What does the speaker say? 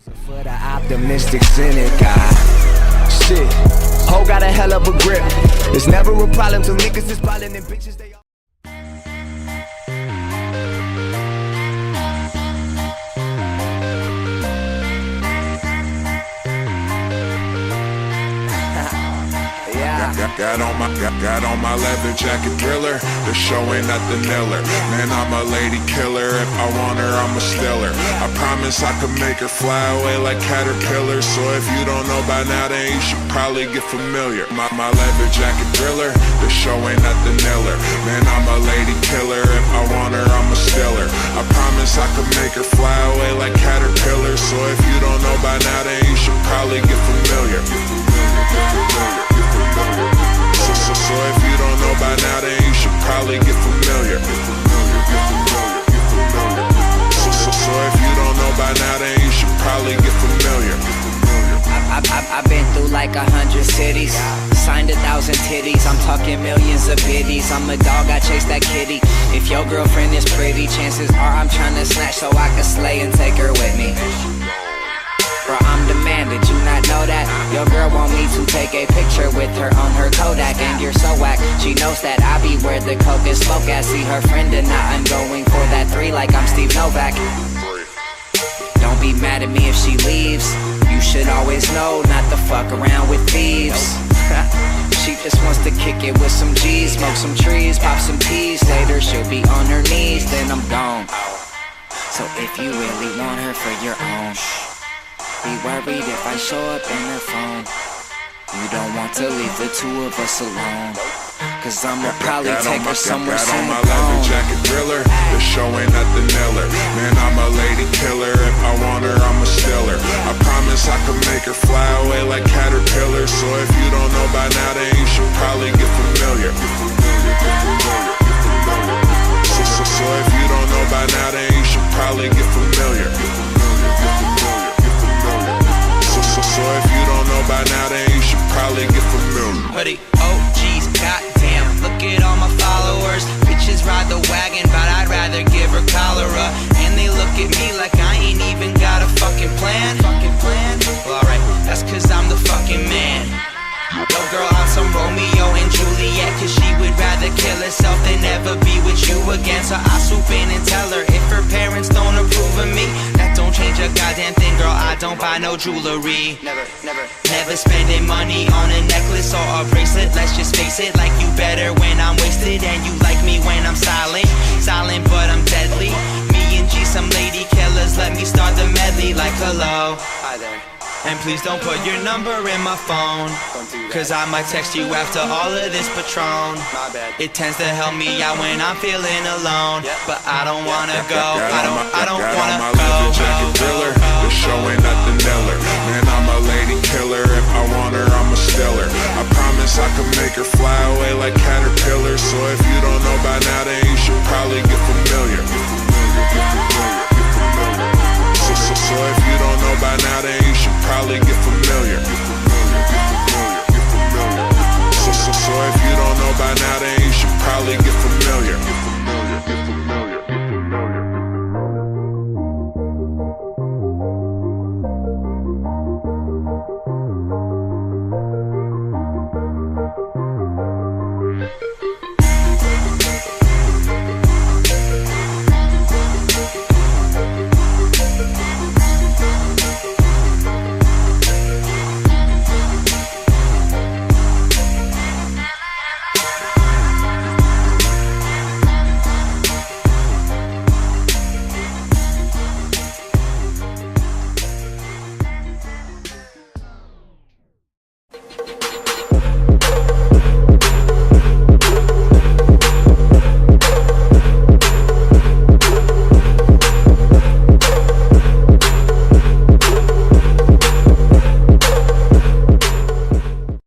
For the optimistic cynic guy. Shit, ho got a hell of a grip. It's never a problem till niggas is ballin' and bitches they Got on my leather jacket thriller. The show ain't nothing iller. Man, I'm a lady killer. If I want her, I'ma steal her. I promise I could make her fly away like caterpillars. So if you don't know by now, then you should probably get familiar. My leather jacket thriller. The show ain't nothing iller. Man, I'm a lady killer. If I want her, I'ma steal her. I promise I could make her fly away like caterpillars. So if you don't know by now, then you should probably get familiar. So if you don't know by now, then you should probably get familiar. So if you don't know by now, then you should probably get familiar. I've been through like 100 cities, signed 1,000 titties. I'm talking millions of biddies. I'm a dog, I chase that kitty. If your girlfriend is pretty, chances are I'm trying to snatch so I can slay and take her with me. Bro, I'm demanded, you not know that? Your girl want me to take a picture with her on her Kodak. And you're so whack, she knows that I be where the coke is smoke at. See her friend and I'm going for that 3 like I'm Steve Novak. Don't be mad at me if she leaves. You should always know not to fuck around with thieves. She just wants to kick it with some G's, smoke some trees, pop some peas. Later she'll be on her knees, then I'm gone. So if you really want her for your own, be worried if I show up in her phone. You don't want to leave the two of us alone, cause I'ma probably take her somewhere soon. Got on my leather jacket thriller. The show ain't nothing iller. Man, I'm a lady killer. If I want her, I'ma steal her. I promise I could make her fly away like caterpillars. So if you don't know by now, then you should probably get familiar. So if you don't know by now, then you should probably get familiar. So if you don't know by now, then you should probably get familiar. Hoodie, oh geez, goddamn, look at all my followers. Bitches ride the wagon, but I'd rather give her cholera. And they look at me like I ain't even got a fucking plan. Well, alright, that's cause I'm the fucking man. Yo girl, I'm some Romeo and Juliet, cause she would rather kill herself than ever be with you again. So I swoop in and tell her if her parents don't approve of me, that don't change a goddamn thing, girl. I don't buy no jewelry. Never spending money on a necklace or a bracelet. Let's just face it, like you better when I'm wasted, and you like me when I'm silent. Silent but I'm deadly. Me and G, some lady killers. Let me start the medley like hello. Hi there. And please don't put your number in my phone, cause I might text you after all of this Patron. It tends to help me out when I'm feeling alone, but I don't wanna go. I don't wanna go.